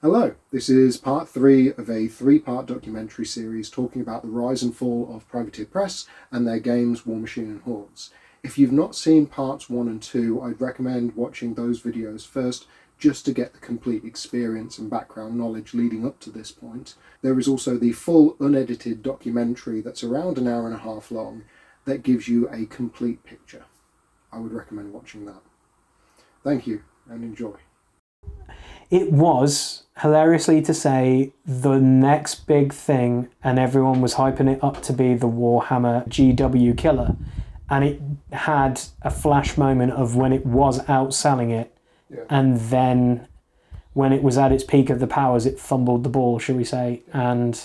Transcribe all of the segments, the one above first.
Hello, this is part 3 of a 3-part documentary series talking about the rise and fall of Privateer Press and their games Warmachine and Hordes. If you've not seen parts 1 and 2, I'd recommend watching those videos first just to get the complete experience and background knowledge leading up to this point. There is also the full unedited documentary that's around an hour and a half long that gives you a complete picture. I would recommend watching that. Thank you and enjoy. It was, hilariously to say, the next big thing, and everyone was hyping it up to be the Warhammer GW killer. And it had a flash moment of when it was outselling it, and then when it was at its peak of the powers, it fumbled the ball, shall we say, and...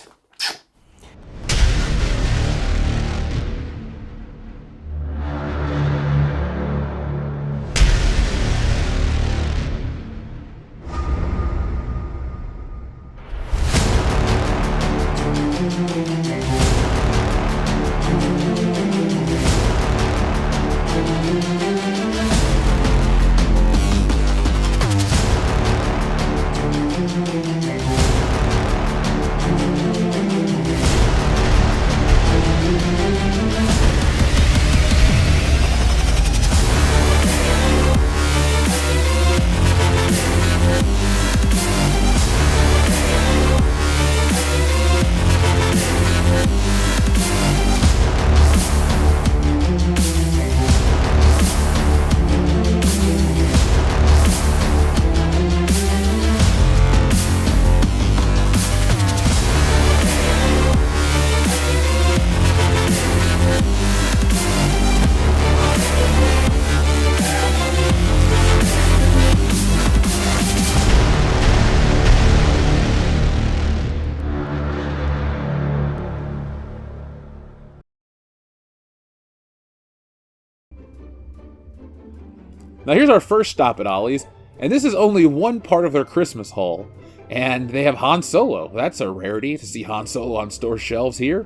Now here's our first stop at Ollie's, and this is only one part of their Christmas haul. And they have Han Solo. That's a rarity to see Han Solo on store shelves here.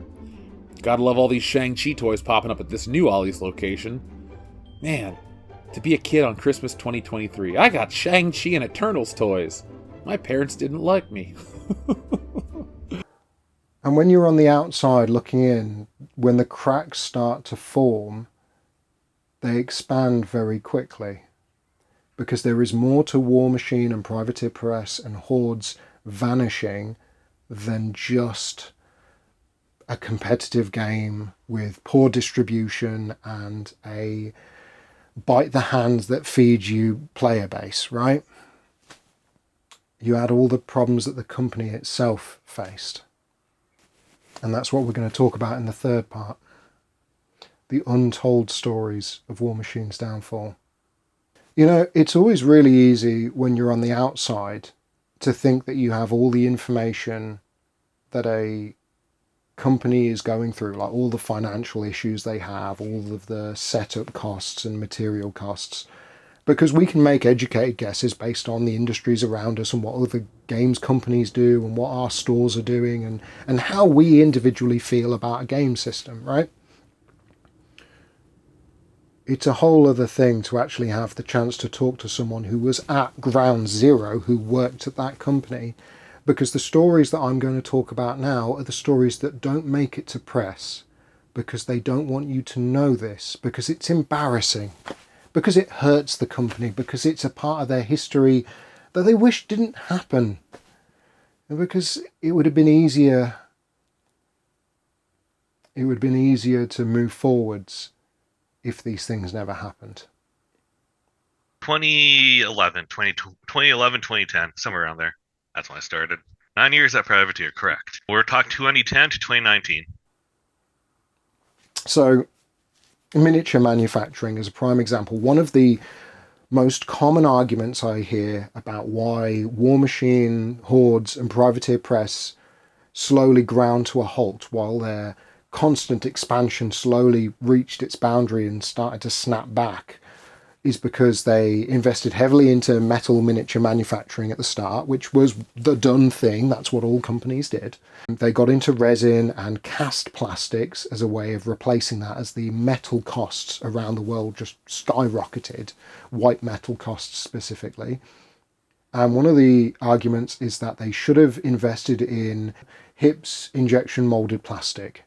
Gotta love all these Shang-Chi toys popping up at this new Ollie's location. Man, to be a kid on Christmas 2023, I got Shang-Chi and Eternals toys. My parents didn't like me. And when you're on the outside looking in, when the cracks start to form, they expand very quickly. Because there is more to Warmachine and Privateer Press and Hordes vanishing than just a competitive game with poor distribution and a bite the hand that feeds you player base, right? You add all the problems that the company itself faced. And that's what we're going to talk about in the third part. The untold stories of Warmachine's downfall. You know, it's always really easy when you're on the outside to think that you have all the information that a company is going through, like all the financial issues they have, all of the setup costs and material costs, because we can make educated guesses based on the industries around us and what other games companies do and what our stores are doing and how we individually feel about a game system, right? It's a whole other thing to actually have the chance to talk to someone who was at ground zero, who worked at that company, because the stories that I'm going to talk about now are the stories that don't make it to press, because they don't want you to know this, because it's embarrassing, because it hurts the company, because it's a part of their history that they wish didn't happen, and because it would have been easier to move forwards if these things never happened. 2011, 2010, somewhere around there. That's when I started. 9 years at Privateer, correct. We're talking 2010 to 2019. So, miniature manufacturing is a prime example. One of the most common arguments I hear about why Warmachine, Hordes and Privateer Press slowly ground to a halt while their constant expansion slowly reached its boundary and started to snap back is because they invested heavily into metal miniature manufacturing at the start, which was the done thing. That's what all companies did. They got into resin and cast plastics as a way of replacing that as the metal costs around the world just skyrocketed, white metal costs specifically. And one of the arguments is that they should have invested in HIPS injection molded plastic.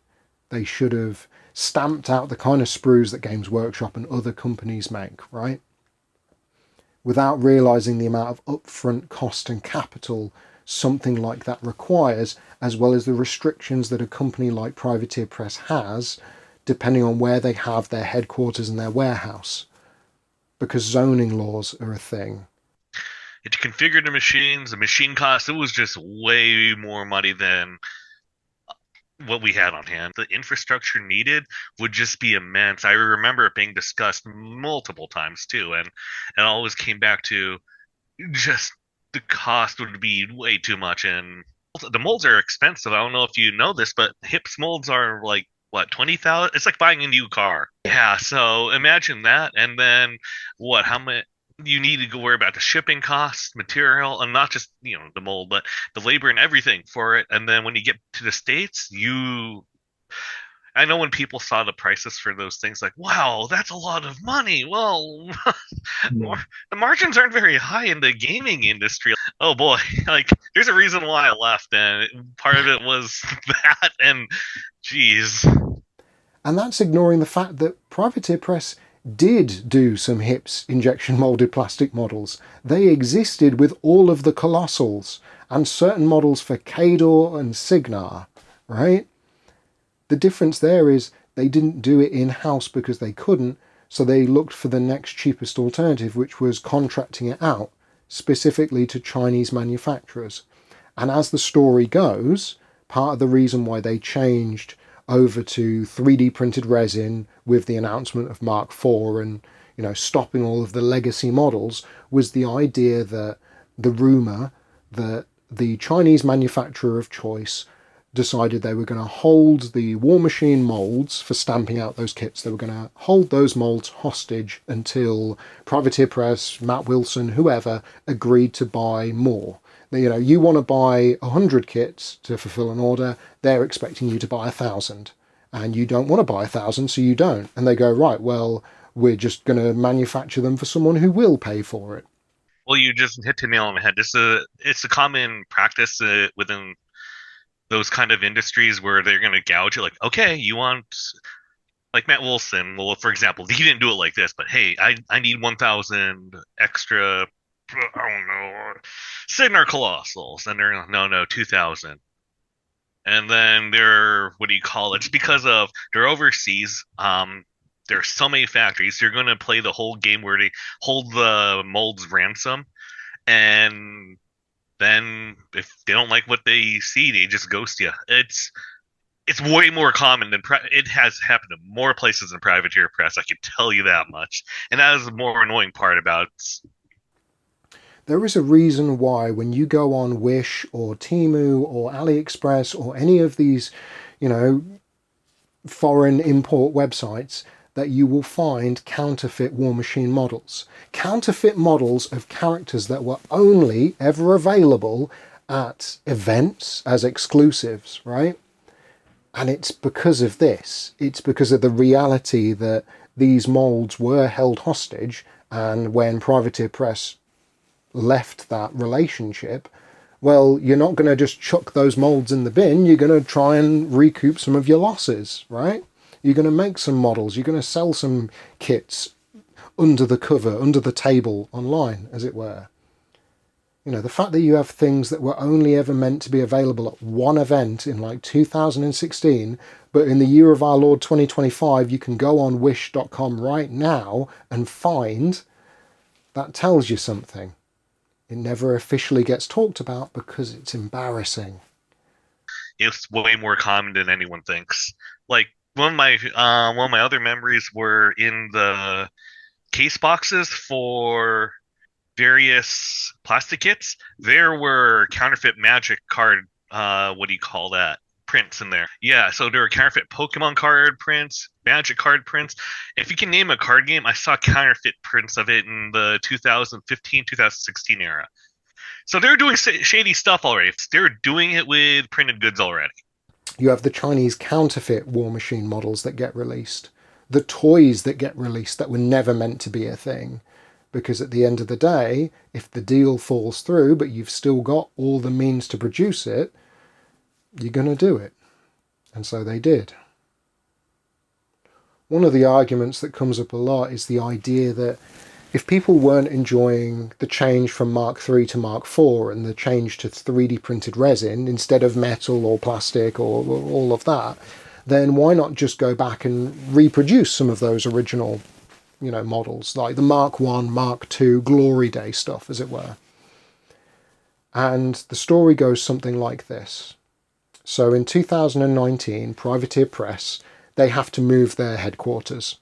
They should have stamped out the kind of sprues that Games Workshop and other companies make, right? Without realizing the amount of upfront cost and capital something like that requires, as well as the restrictions that a company like Privateer Press has, depending on where they have their headquarters and their warehouse, because zoning laws are a thing. It configured the machines, the machine cost, it was just way more money than what we had on hand. The infrastructure needed would just be immense. I remember it being discussed multiple times too, and it always came back to just the cost would be way too much. And the molds are expensive. I don't know if you know this, but HIPS molds are like what, 20,000? It's like buying a new car. Yeah, so imagine that, and then what? How much? You need to worry about the shipping costs, material, and not just the mold, but the labor and everything for it. And then when you get to the States, I know when people saw the prices for those things, like, wow, that's a lot of money. Well, the margins aren't very high in the gaming industry. Oh boy, like there's a reason why I left, and part of it was that, and geez. And that's ignoring the fact that Privateer Press did do some HIPS injection molded plastic models. They existed with all of the Colossals and certain models for Kador and Signar, right? The difference there is they didn't do it in-house because they couldn't, so they looked for the next cheapest alternative, which was contracting it out, specifically to Chinese manufacturers. And as the story goes, part of the reason why they changed over to 3D printed resin with the announcement of Mark IV and stopping all of the legacy models was the idea that the rumor that the Chinese manufacturer of choice decided they were going to hold the Warmachine molds for stamping out those kits. They were going to hold those molds hostage until Privateer Press, Matt Wilson, whoever agreed to buy more. You want to buy 100 kits to fulfill an order, they're expecting you to buy 1,000. And you don't want to buy 1,000, so you don't. And they go, right, well, we're just going to manufacture them for someone who will pay for it. Well, you just hit the nail on the head. It's a common practice within those kind of industries where they're going to gouge you. Like, okay, you want, like Matt Wilson, well, for example, he didn't do it like this, but hey, I need 1,000 extra, I don't know, Signar Colossals. And they're, no, 2,000. And then what do you call it? It's because of they're overseas. There are so many factories. They're going to play the whole game where they hold the molds ransom. And then if they don't like what they see, they just ghost you. It's way more common than it has happened to more places than Privateer Press. I can tell you that much. And that is the more annoying part about it. There is a reason why when you go on Wish or Temu or AliExpress or any of these, foreign import websites, that you will find counterfeit Warmachine models. Counterfeit models of characters that were only ever available at events as exclusives, right? And it's because of this. It's because of the reality that these molds were held hostage, and when Privateer Press left that relationship, well, you're not going to just chuck those molds in the bin. You're going to try and recoup some of your losses, right? You're going to make some models. You're going to sell some kits under the cover, under the table, online, as it were. The fact that you have things that were only ever meant to be available at one event in like 2016, but in the year of our Lord 2025, you can go on wish.com right now and find, that tells you something. It never officially gets talked about because it's embarrassing. It's way more common than anyone thinks. Like one of my other memories were in the case boxes for various plastic kits. There were counterfeit Magic card, what do you call that? Prints in there. Yeah, so there were counterfeit Pokemon card prints, Magic card prints. If you can name a card game, I saw counterfeit prints of it in the 2015-2016 era. So they're doing shady stuff already. They're doing it with printed goods already. You have the Chinese counterfeit Warmachine models that get released. The toys that get released that were never meant to be a thing. Because at the end of the day, if the deal falls through, but you've still got all the means to produce it, you're going to do it. And so they did. One of the arguments that comes up a lot is the idea that if people weren't enjoying the change from Mark III to Mark IV and the change to 3D printed resin instead of metal or plastic or all of that, then why not just go back and reproduce some of those original, models, like the Mark I, Mark II, Glory Day stuff, as it were. And the story goes something like this. So in 2019, Privateer Press, they have to move their headquarters.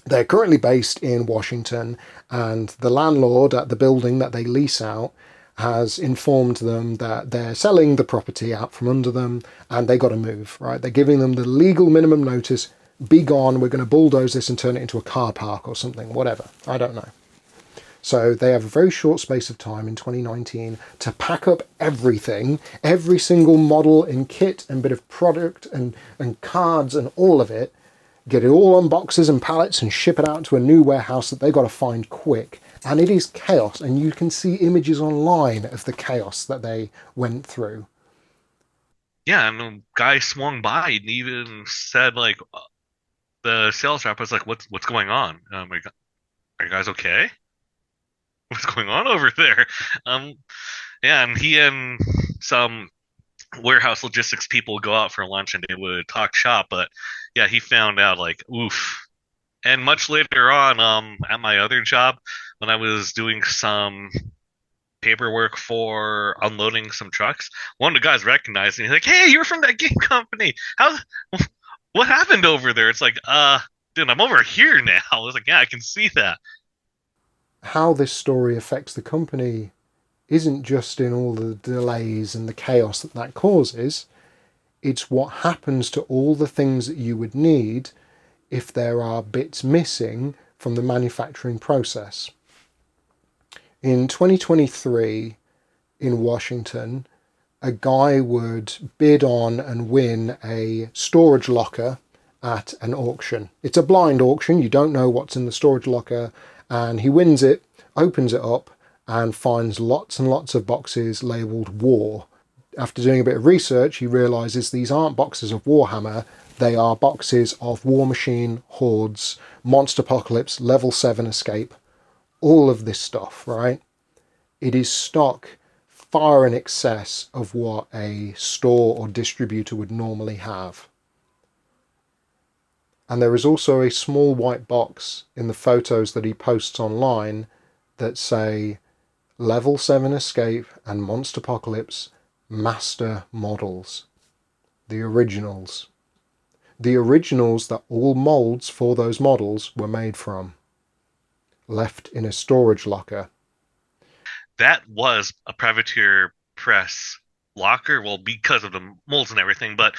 They're currently based in Washington, and the landlord at the building that they lease out has informed them that they're selling the property out from under them, and they got to move, right? They're giving them the legal minimum notice, be gone, we're going to bulldoze this and turn it into a car park or something, whatever, I don't know. So they have a very short space of time in 2019 to pack up everything, every single model and kit and bit of product and cards and all of it, get it all on boxes and pallets and ship it out to a new warehouse that they've got to find quick. And it is chaos, and you can see images online of the chaos that they went through. Yeah, and the guy swung by and even said, like, the sales rep was like, what's going on? Are you guys okay? What's going on over there? Yeah, and he and some warehouse logistics people go out for lunch and they would talk shop, but yeah, he found out, like, oof. And much later on, at my other job, when I was doing some paperwork for unloading some trucks, one of the guys recognized me. He's like, "Hey, you're from that game company. What happened over there?" It's like, dude, I'm over here now. I was like, yeah, I can see that. How this story affects the company isn't just in all the delays and the chaos that causes. It's what happens to all the things that you would need if there are bits missing from the manufacturing process. In 2023, in Washington, a guy would bid on and win a storage locker at an auction. It's a blind auction, you don't know what's in the storage locker, and he wins it, opens it up, and finds lots and lots of boxes labelled War. After doing a bit of research, he realises these aren't boxes of Warhammer, they are boxes of Warmachine, Hordes, Monster Apocalypse, Level 7 Escape, all of this stuff, right? It is stock far in excess of what a store or distributor would normally have. And there is also a small white box in the photos that he posts online that say Level 7 Escape and Monster Apocalypse Master Models. The originals. The originals that all molds for those models were made from. Left in a storage locker. That was a Privateer Press locker, well, because of the molds and everything, but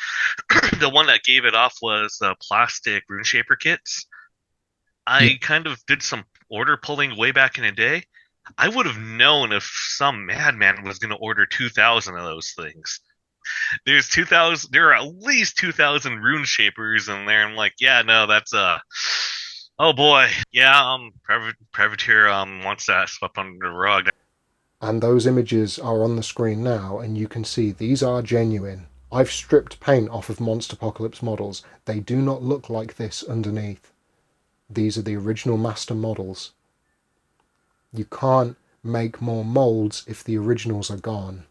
the one that gave it off was the plastic rune shaper kits. I kind of did some order pulling way back in the day. I would have known if some madman was going to order 2,000 of those things. There are at least 2,000 rune shapers in there. I'm like, yeah, no, that's oh boy, yeah, Privateer wants that swept under the rug. And those images are on the screen now, and you can see these are genuine. I've stripped paint off of Monster Apocalypse models. They do not look like this underneath. These are the original master models. You can't make more molds if the originals are gone.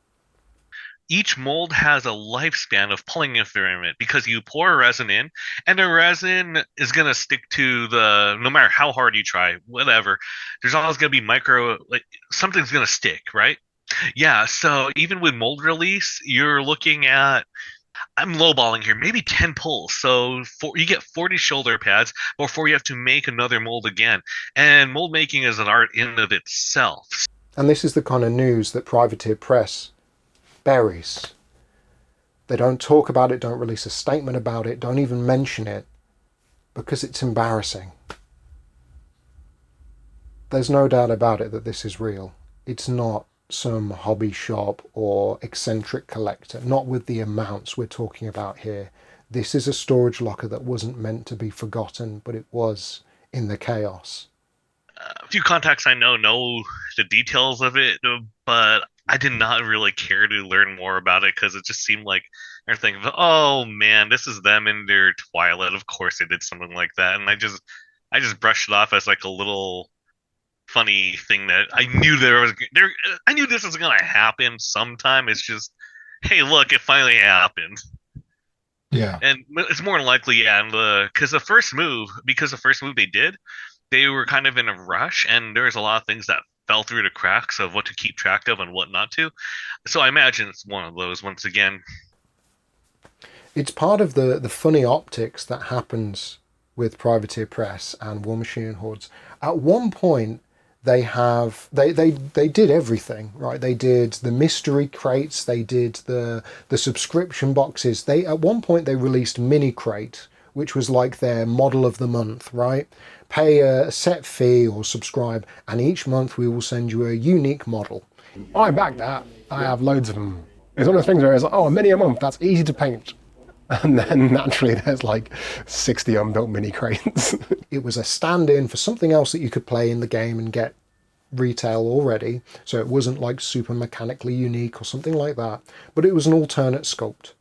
Each mold has a lifespan of pulling through it because you pour resin in, and the resin is going to stick to no matter how hard you try, whatever. There's always going to be something's going to stick, right? Yeah, so even with mold release, you're looking at, I'm lowballing here, maybe 10 pulls. So you get 40 shoulder pads before you have to make another mold again. And mold making is an art in and of itself. And this is the kind of news that Privateer Press buries. They don't talk about it, don't release a statement about it, don't even mention it, because it's embarrassing. There's no doubt about it that this is real. It's not some hobby shop or eccentric collector, not with the amounts we're talking about here. This is a storage locker that wasn't meant to be forgotten, but it was in the chaos. a few contacts I know the details of it, but I did not really care to learn more about it because it just seemed like they're thinking, oh man, this is them in their twilight. Of course they did something like that, and I just brushed it off as like a little funny thing that I knew this was gonna happen sometime. It's just, hey, look, it finally happened. Yeah. And it's more than likely, yeah, and because the first move they did, they were kind of in a rush, and there was a lot of things that fell through the cracks of what to keep track of and what not to. So I imagine it's one of those. Once again, It's part of the funny optics that happens with Privateer Press and Warmachine and Hordes. At one point, they did everything, right? They did the mystery crates, they did the subscription boxes. At one point they released Mini Crate, which was like their model of the month, right? Pay a set fee or subscribe, and each month we will send you a unique model. I back that. I have loads of them. It's one of those things where it's like, oh, a mini a month, that's easy to paint. And then naturally there's like 60 unbuilt mini crates. It was a stand-in for something else that you could play in the game and get retail already, so it wasn't like super mechanically unique or something like that, but it was an alternate sculpt.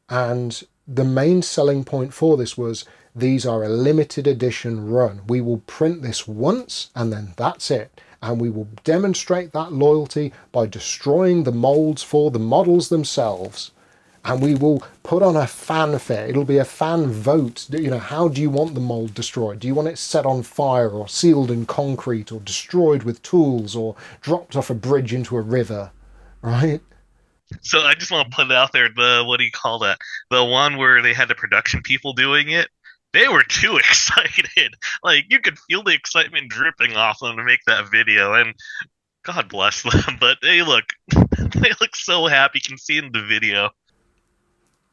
And the main selling point for this was, these are a limited edition run. We will print this once and then that's it. And we will demonstrate that loyalty by destroying the molds for the models themselves. And we will put on a fanfare. It'll be a fan vote. You know, how do you want the mold destroyed? Do you want it set on fire or sealed in concrete or destroyed with tools or dropped off a bridge into a river, right? so I just want to put it out there. What do you call that? The one where they had the production people doing it. They were too excited. Like, you could feel the excitement dripping off them to make that video, and God bless them. But they look so happy. You can see in the video.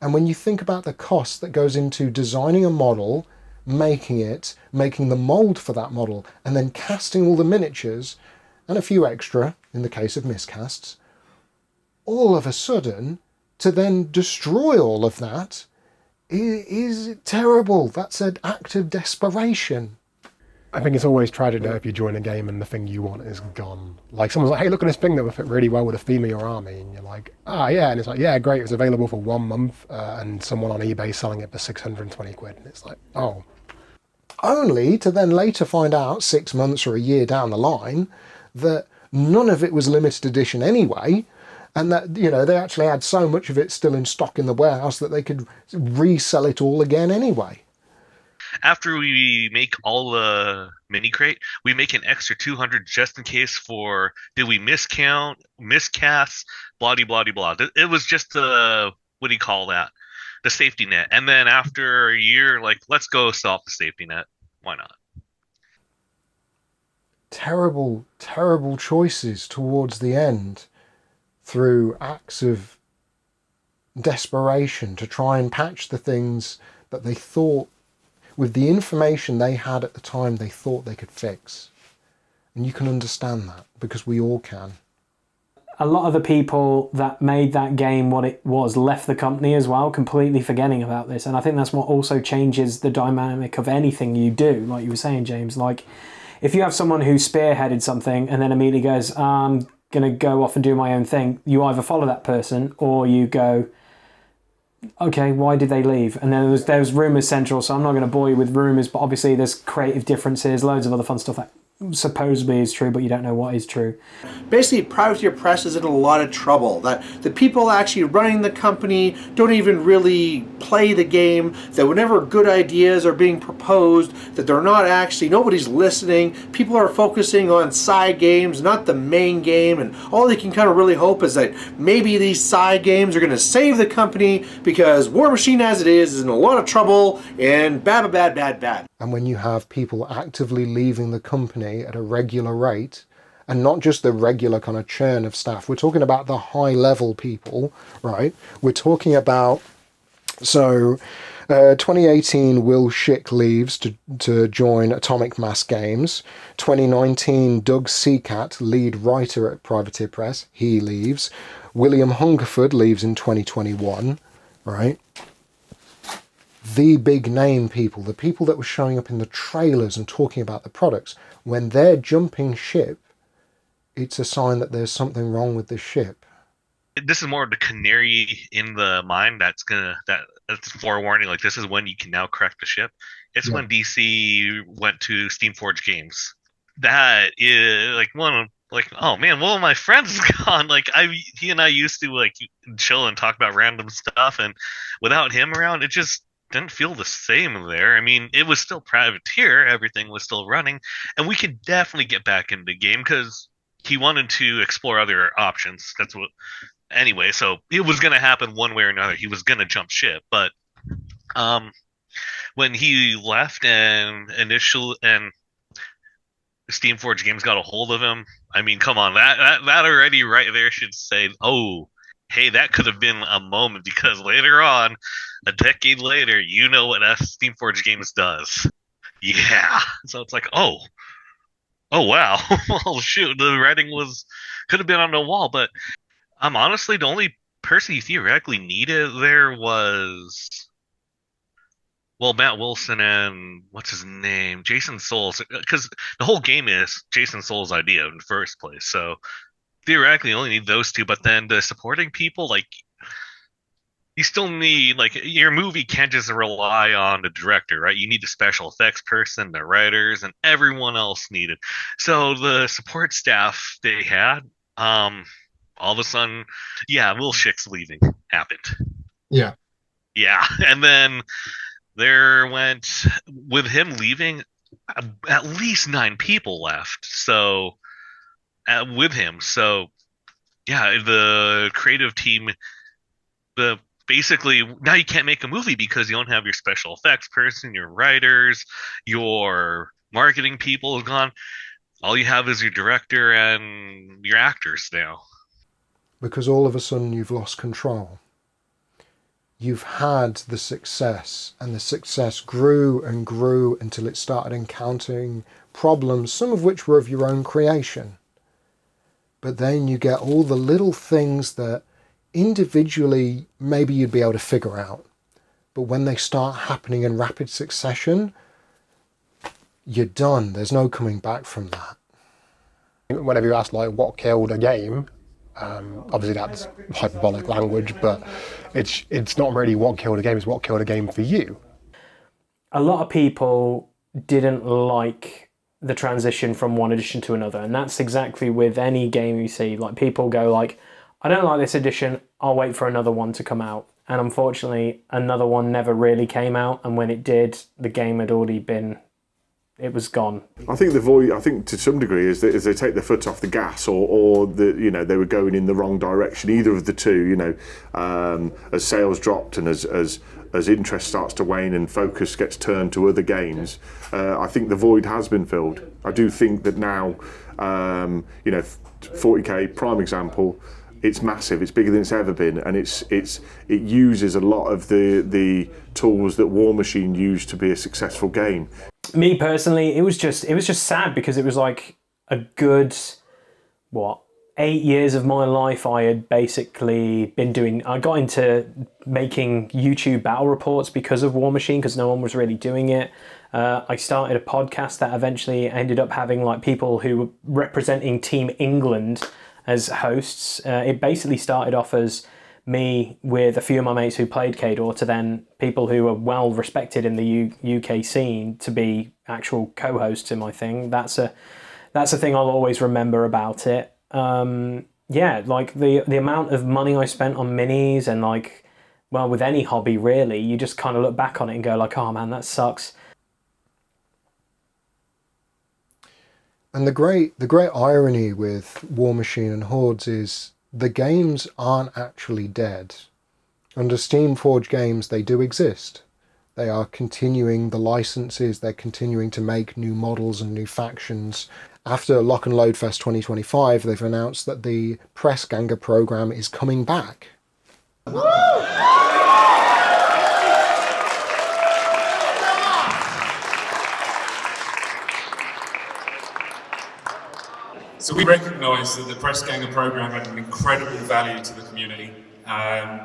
And when you think about the cost that goes into designing a model, making the mold for that model, and then casting all the miniatures, and a few extra in the case of miscasts, all of a sudden, to then destroy all of that is terrible. That's an act of desperation. I think it's always tragic though if you join a game and the thing you want is gone. Like someone's like, hey, look at this thing that would fit really well with a theme of your army. And you're like, ah, yeah. And it's like, yeah, great. It's available for 1 month. And someone on eBay selling it for 620 quid. And it's like, oh. Only to then later find out 6 months or a year down the line that none of it was limited edition anyway. And that, you know, they actually had so much of it still in stock in the warehouse that they could resell it all again anyway. After we make all the mini crate, we make an extra 200 just in case for, did we miscount, miscast, blah, blah, blah, blah. It was just what do you call that? The safety net. And then after a year, like, let's go stop the safety net. Why not? Terrible, terrible choices towards the end through acts of desperation to try and patch the things that they thought, with the information they had at the time, they thought they could fix. And you can understand that, because we all can. A lot of the people that made that game what it was left the company as well, completely forgetting about this. And I think that's what also changes the dynamic of anything you do, like you were saying, James. Like, if you have someone who spearheaded something and then immediately goes, I'm going to go off and do my own thing, you either follow that person or you go, okay, why did they leave? And then there was rumours central, so I'm not going to bore you with rumours, but obviously there's creative differences, loads of other fun stuff that supposedly is true, but you don't know what is true. Basically, Privateer Press is in a lot of trouble. That the people actually running the company don't even really play the game, that whenever good ideas are being proposed, that they're not actually, nobody's listening. People are focusing on side games, not the main game, and all they can kind of really hope is that maybe these side games are going to save the company, because Warmachine as it is in a lot of trouble, and bad, bad, bad, bad. And when you have people actively leaving the company at a regular rate, and not just the regular kind of churn of staff, we're talking about the high level people, right? We're talking about, 2018 Will Schick leaves to join Atomic Mass Games. 2019 Doug Seacat, lead writer at Privateer Press, he leaves. William Hungerford leaves in 2021, right? the big name people, the people that were showing up in the trailers and talking about the products, when they're jumping ship, it's a sign that there's something wrong with the ship. This is more of the canary in the mine that's forewarning. Like, this is when you can now correct the ship. It's when DC went to Steamforged Games. That is like oh man, one of my friends is gone. Like, he and I used to like chill and talk about random stuff, and without him around, it just didn't feel the same there. I mean, it was still Privateer, everything was still running, and we could definitely get back into the game because he wanted to explore other options. That's what. Anyway, so it was going to happen one way or another. He was going to jump ship, but when he left and Steamforged Games got a hold of him, I mean, come on, that already right there should say, oh, hey, that could have been a moment, because later on, a decade later, you know what Steamforged Games does. Yeah, so it's like, oh wow, well shoot, the writing could have been on the wall, but. Honestly, the only person you theoretically needed there was, well, Matt Wilson and what's his name, Jason Souls, because the whole game is Jason Souls' idea in the first place. So theoretically, you only need those two. But then the supporting people, like, you still need, like, your movie can't just rely on the director, right? You need the special effects person, the writers, and everyone else needed. So the support staff they had, all of a sudden, yeah, Will Schick's leaving happened. Yeah. Yeah, and then there went, with him leaving, at least 9 people left. So, with him. So, yeah, the creative team, basically, now you can't make a movie because you don't have your special effects person, your writers, your marketing people is gone. All you have is your director and your actors now. Because all of a sudden you've lost control. You've had the success, and the success grew and grew until it started encountering problems, some of which were of your own creation. But then you get all the little things that individually maybe you'd be able to figure out. But when they start happening in rapid succession, you're done. There's no coming back from that. Whenever you ask, like, what killed a game, obviously that's hyperbolic language, but it's not really what killed a game, it's what killed a game for you. A lot of people didn't like the transition from one edition to another, and that's exactly with any game you see. Like, people go like, I don't like this edition, I'll wait for another one to come out. And unfortunately, another one never really came out, and when it did, the game had already been, it was gone. I think the void, I think to some degree, is that as they take their foot off the gas, or they were going in the wrong direction, either of the two, as sales dropped and as interest starts to wane and focus gets turned to other games, I think the void has been filled. I do think that now, 40k, prime example, it's massive, it's bigger than it's ever been, and it uses a lot of the tools that Warmachine used to be a successful game. Me personally, it was just sad, because it was like a good 8 years of my life I had basically been doing. I got into making YouTube battle reports because of Warmachine, because no one was really doing it. I started a podcast that eventually ended up having like people who were representing Team England as hosts. It basically started off as me with a few of my mates who played Khador, to then people who are well respected in the UK scene to be actual co-hosts in my thing. That's a thing I'll always remember about it. Like the amount of money I spent on minis, and like, well, with any hobby really, you just kind of look back on it and go like, oh man, that sucks. And the great irony with Warmachine and Hordes is the games aren't actually dead. Under Steamforged Games, they do exist. They are continuing the licenses, they're continuing to make new models and new factions. After Lock and Load Fest 2025, they've announced that the Press Ganger program is coming back. Woo! So we recognise that the Press Ganger programme had an incredible value to the community,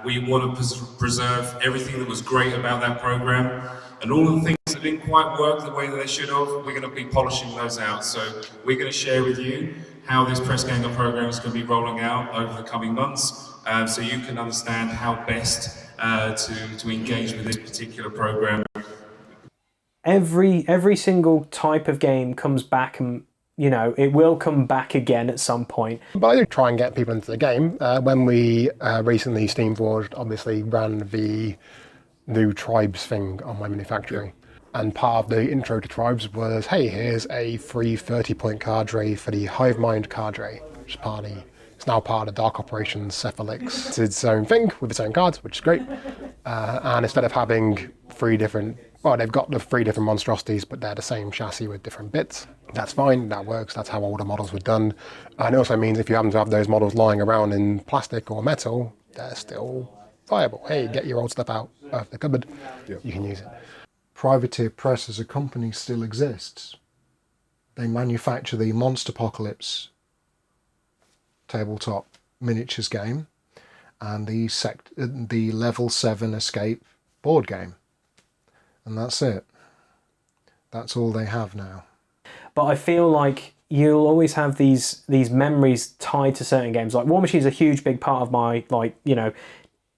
We want to preserve everything that was great about that program, and all of the things that didn't quite work the way that they should have, we're going to be polishing those out. So we're going to share with you how this Press Ganger program is going to be rolling out over the coming months, so you can understand how best to engage with this particular program. Every single type of game comes back, and it will come back again at some point. But I do try and get people into the game. When we recently Steamforged obviously ran the new Tribes thing on my manufacturing. And part of the intro to Tribes was, hey, here's a free 30-point cadre for the Hive Mind cadre, which is it's now part of Dark Operations Cephalix. It's its own thing with its own cards, which is great. And instead of having they've got the 3 different monstrosities, but they're the same chassis with different bits. That's fine, that works, that's how older models were done. And it also means if you happen to have those models lying around in plastic or metal, they're still viable. Hey, get your old stuff out of the cupboard, you can use it. Privateer Press as a company still exists. They manufacture the Monsterpocalypse tabletop miniatures game and the Level 7 Escape board game. And that's it. That's all they have now. But I feel like you'll always have these memories tied to certain games. Like Warmachine is a huge big part of my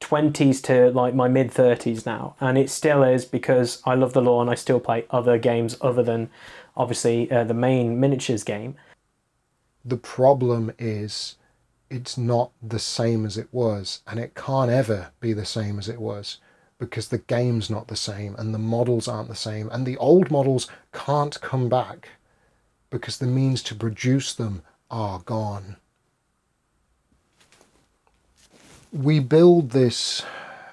20s to my mid 30s now, and it still is because I love the lore and I still play other games other than obviously the main miniatures game. The problem is it's not the same as it was, and it can't ever be the same as it was, because the game's not the same and the models aren't the same, and the old models can't come back because the means to produce them are gone. We build this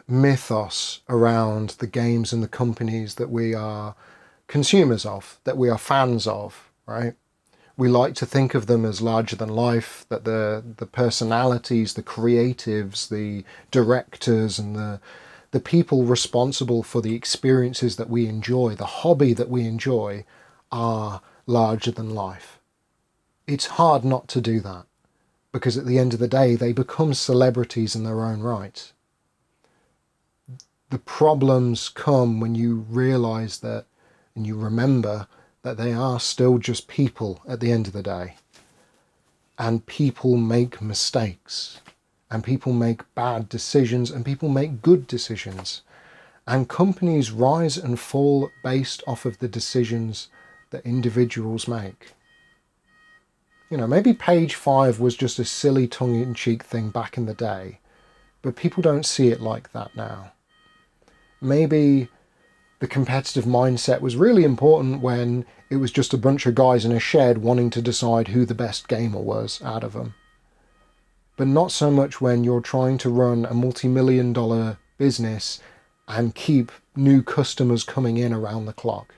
mythos around the games and the companies that we are consumers of, that we are fans of, right? We like to think of them as larger than life, that the personalities, the creatives, the directors and the people responsible for the experiences that we enjoy, the hobby that we enjoy, are larger than life. It's hard not to do that, because at the end of the day, they become celebrities in their own right. The problems come when you realise that, and you remember that they are still just people at the end of the day. And people make mistakes. And people make bad decisions, and people make good decisions. And companies rise and fall based off of the decisions that individuals make. Maybe Page 5 was just a silly tongue-in-cheek thing back in the day, but people don't see it like that now. Maybe the competitive mindset was really important when it was just a bunch of guys in a shed wanting to decide who the best gamer was out of them. But not so much when you're trying to run a multi-million-dollar business and keep new customers coming in around the clock.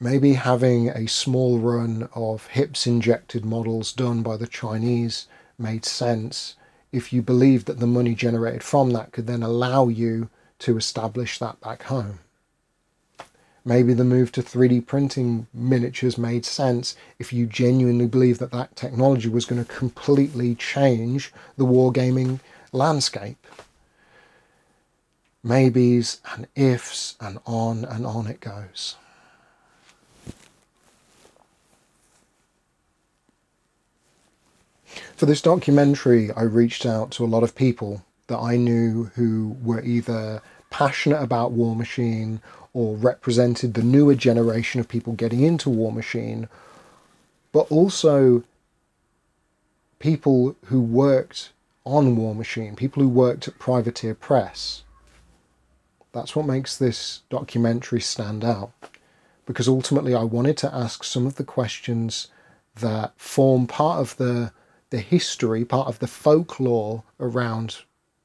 Maybe having a small run of hips-injected models done by the Chinese made sense if you believed that the money generated from that could then allow you to establish that back home. Maybe the move to 3D printing miniatures made sense if you genuinely believe that that technology was going to completely change the wargaming landscape. Maybes and ifs and on it goes. For this documentary, I reached out to a lot of people that I knew who were either passionate about Warmachine or represented the newer generation of people getting into Warmachine, but also people who worked on Warmachine, people who worked at Privateer Press. That's what makes this documentary stand out, because ultimately I wanted to ask some of the questions that form part of the history, part of the folklore around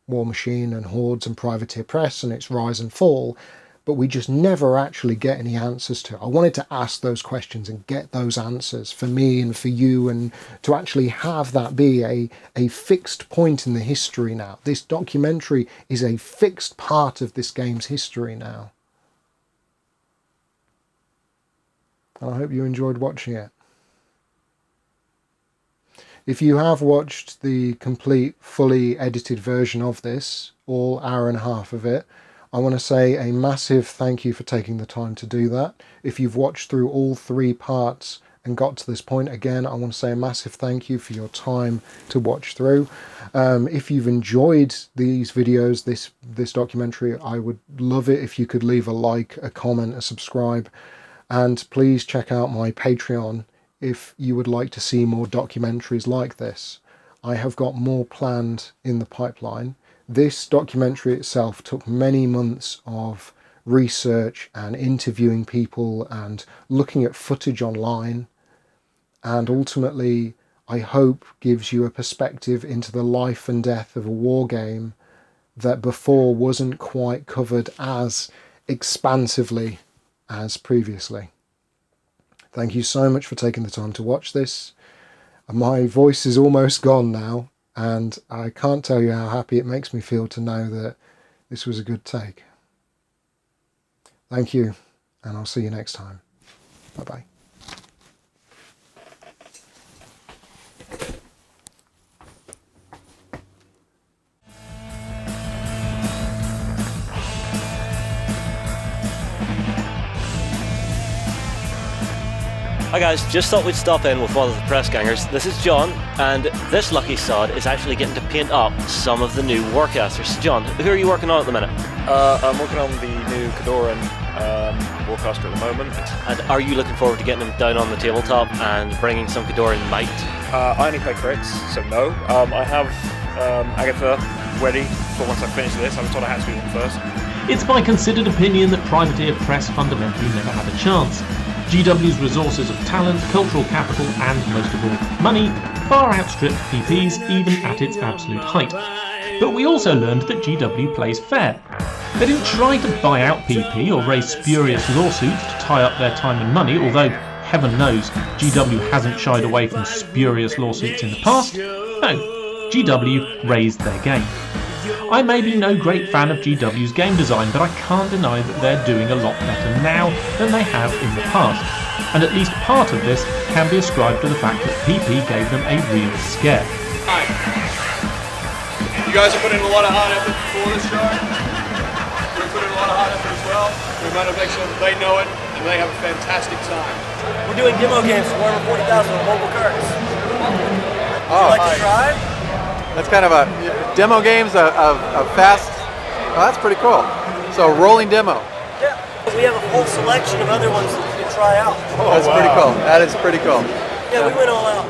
Warmachine and Hordes and Privateer Press and its rise and fall, but we just never actually get any answers to. I wanted to ask those questions and get those answers for me and for you, and to actually have that be a fixed point in the history now. This documentary is a fixed part of this game's history now. And I hope you enjoyed watching it. If you have watched the complete, fully edited version of this, all hour and a half of it, I want to say a massive thank you for taking the time to do that. If you've watched through all 3 parts and got to this point, again, I want to say a massive thank you for your time to watch through. If you've enjoyed these videos, this documentary, I would love it if you could leave a like, a comment, a subscribe, and please check out my Patreon if you would like to see more documentaries like this. I have got more planned in the pipeline. This documentary itself took many months of research and interviewing people and looking at footage online, and ultimately I hope gives you a perspective into the life and death of a war game that before wasn't quite covered as expansively as previously. Thank you so much for taking the time to watch this. My voice is almost gone now, and I can't tell you how happy it makes me feel to know that this was a good take. Thank you, and I'll see you next time. Bye-bye. Hi guys, just thought we'd stop in with one of the press gangers. This is John, and this lucky sod is actually getting to paint up some of the new Warcasters. John, who are you working on at the minute? I'm working on the new Cadoran Warcaster at the moment. And are you looking forward to getting them down on the tabletop and bringing some Cadoran might? I only play crits, so no. I have Agatha ready for once I finish this. I was told I had to do them first. It's my considered opinion that Privateer Press fundamentally never had a chance. GW's resources of talent, cultural capital and, most of all, money far outstripped PP's even at its absolute height. But we also learned that GW plays fair. They didn't try to buy out PP or raise spurious lawsuits to tie up their time and money, although, heaven knows, GW hasn't shied away from spurious lawsuits in the past. No, GW raised their game. I may be no great fan of GW's game design, but I can't deny that they're doing a lot better now than they have in the past, and at least part of this can be ascribed to the fact that PP gave them a real scare. Hi. You guys are putting in a lot of hard effort before this show. We're putting in a lot of hard effort as well. We want to make sure that they know it and they have a fantastic time. We're doing demo games for Warhammer 40,000 on mobile carts. Would you like to try? That's kind of a demo games of fast. Oh, that's pretty cool. So rolling demo. Yeah, we have a whole selection of other ones that you can try out. Oh, that's pretty cool. That is pretty cool. Yeah, we went all out.